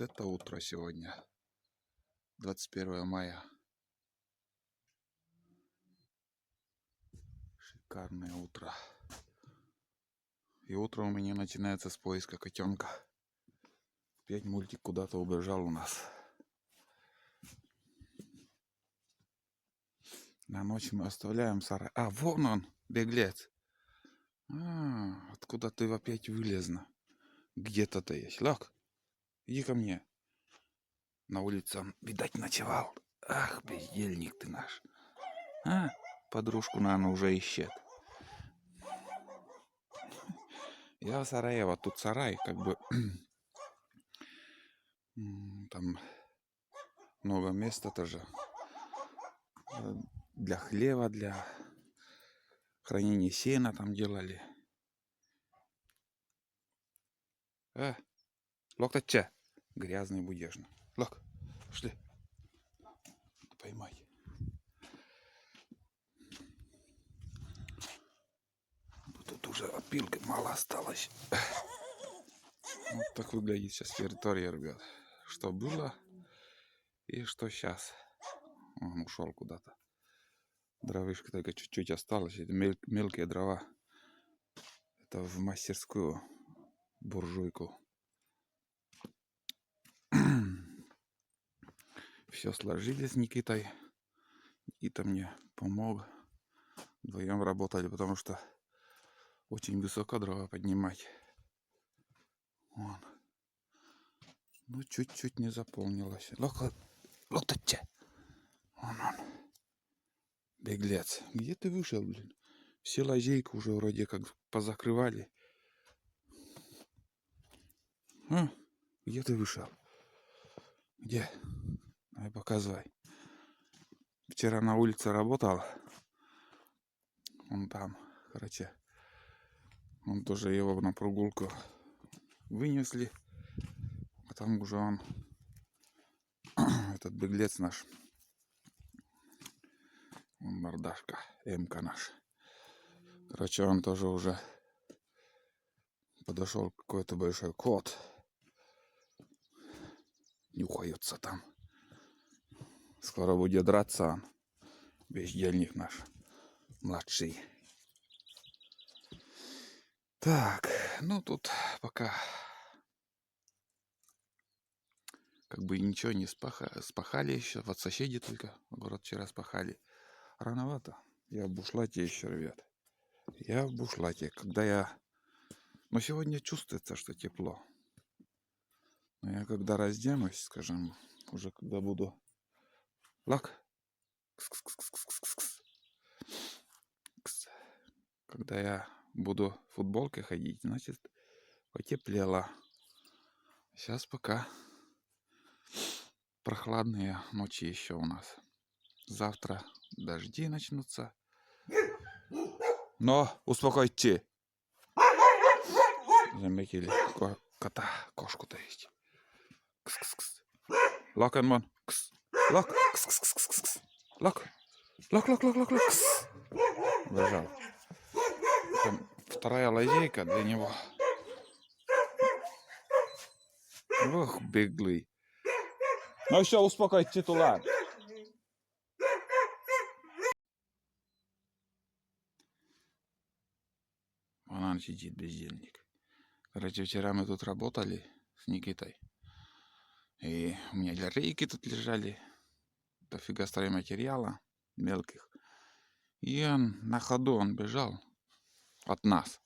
Вот это утро сегодня, 21 мая. Шикарное утро. И утро у меня начинается с поиска котенка. Опять мультик куда-то убежал у нас. На ночь мы оставляем сарай. А, вон он, беглец. Откуда ты опять вылезла? Где-то ты есть. Лок, иди ко мне. На улице он, видать, ночевал. Ах, бездельник ты наш. Подружку, наверное, уже ищет. Я в Сараево. Тут сарай, как бы... Там много места тоже. Для хлева, для хранения сена там делали. Лок-то грязный будешь. Лок, пошли. Поймай. Тут уже опилки мало осталось. Вот так выглядит сейчас территория, ребят. Что было и что сейчас. Он ушел куда-то. Дровышка только чуть-чуть осталось. Это мелкие дрова. Это в мастерскую буржуйку. Все сложили с Никитой. Никита мне помог. Вдвоем работали, потому что очень высоко дрова поднимать. Вон. Ну, чуть-чуть не заполнилось. Лок-то. Вон он. Беглец. Где ты вышел, блин? Все лазейки уже вроде как позакрывали. Где ты вышел? Где? Давай показывай. Вчера на улице работал. Он там, короче. Он тоже его на прогулку вынесли. А там уже он, этот беглец наш. Он мордашка, Эмка наш. Короче, он тоже уже подошел какой-то большой кот. Нюхаются там. Скоро будет драться он. Бездельник наш. Младший. Так, ну тут пока как бы ничего не спахали еще. Вот соседи только город вчера спахали. Рановато. Я в бушлате еще, ребят. Я в бушлате. Но сегодня чувствуется, что тепло. Но я когда разденусь, скажем, уже когда буду... Лак. Когда я буду в футболке ходить, значит, потеплело. Сейчас пока прохладные ночи еще у нас. Завтра дожди начнутся. Но успокойте. Заметили кота, кошку-то есть. Лок, Энмон. Лок. Лок. Лок. Бежал. Там вторая лазейка для него. Ох, беглый. Ну все, успокойте титулар. Вон он сидит, бездельник. Короче, вчера мы тут работали с Никитой. И у меня рейки тут лежали. Дофига стройматериала мелких. И он на ходу он бежал от нас.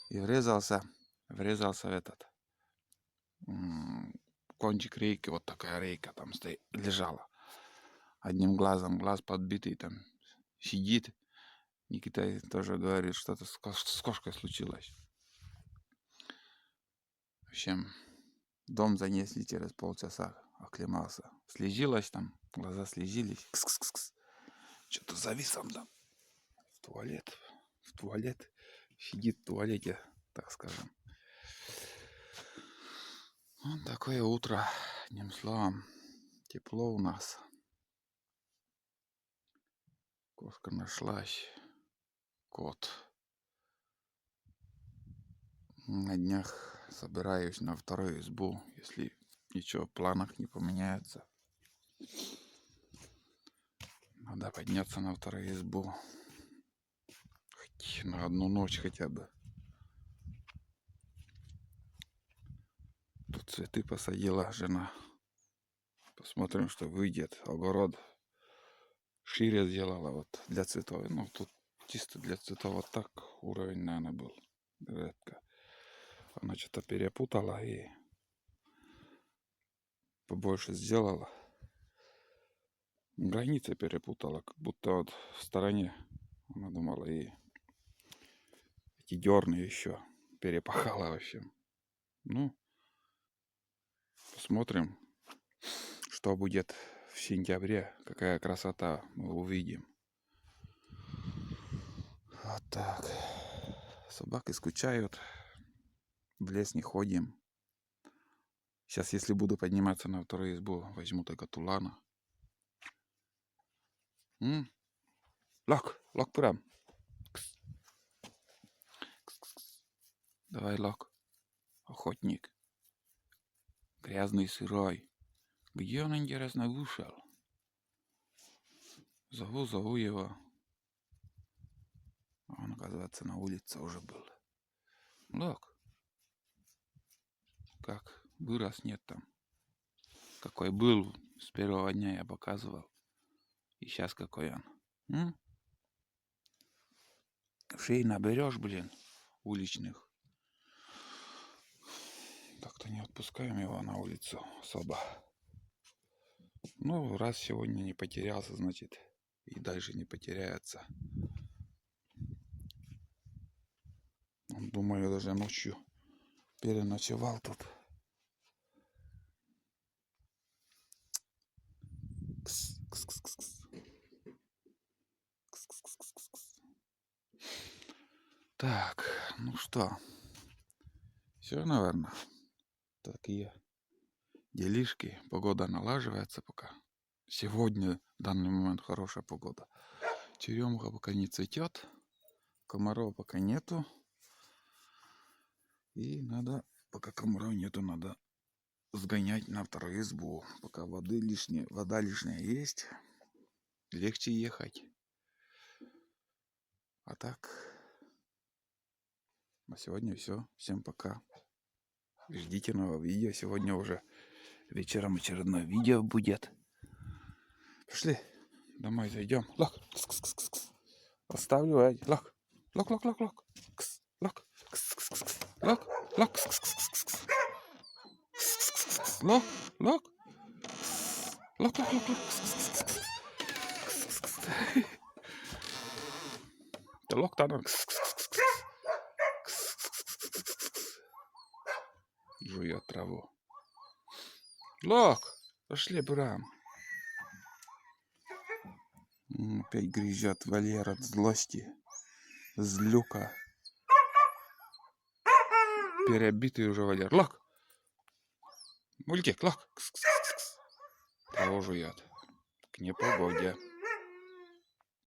И врезался в этот кончик рейки. Вот такая рейка там лежала. Одним глазом, глаз подбитый там сидит. Никита тоже говорит, что-то с кошкой случилось. В общем, дом занесли через полчаса. Оклемался. Слежилась там, глаза слезились. Что-то завис он там. В туалет. Сидит в туалете, так скажем. Вот такое утро. Одним словом, тепло у нас. Кошка нашлась. Кот. На днях собираюсь на вторую избу. Если ничего в планах не поменяется. Надо подняться на вторую избу. Хоть на одну ночь хотя бы. Тут цветы посадила жена. Посмотрим, что выйдет. Огород шире сделала вот для цветов. Ну, тут чисто для цветов вот так уровень, наверное, был. Редко. Она что-то перепутала и побольше сделала. Границы перепутала, как будто вот в стороне. Она думала, и эти дерны еще перепахала вообще. Ну, посмотрим, что будет в сентябре. Какая красота мы увидим. Вот так. Собаки скучают. В лес не ходим. Сейчас, если буду подниматься на вторую избу, возьму только тулана. Лок прям. Давай, Лок. Охотник. Грязный, сырой. Где он, интересно, вышел? Зову его. А он, оказывается, на улице уже был. Лок. Как? Вырос, нет там. Какой был с первого дня я показывал. И сейчас какой он. Шеи наберешь, блин, уличных. Так-то не отпускаем его на улицу особо. Ну, раз сегодня не потерялся, значит, и дальше не потеряется. Думаю, даже ночью переночевал тут. Так, ну что, все, наверное, такие делишки. Погода налаживается пока. Сегодня, в данный момент, хорошая погода. Черемуха пока не цветет, комаров пока нету. И надо, пока комаров нету, надо сгонять на вторую избу. Пока вода лишняя есть, легче ехать. А так, на сегодня все. Всем пока. Ждите нового видео. Сегодня уже вечером очередное видео будет. Пошли. Домой зайдем. Лок. Оставлю. Лок. Лок. Лок. Лок. Лок. Да лок там. Жует траву. Лок. Пошли, Брам. Опять грызет вольер от злости. Злюка. Перебитый уже вольер. Лок. Мультик, Лок. Траву жует. К непогоде.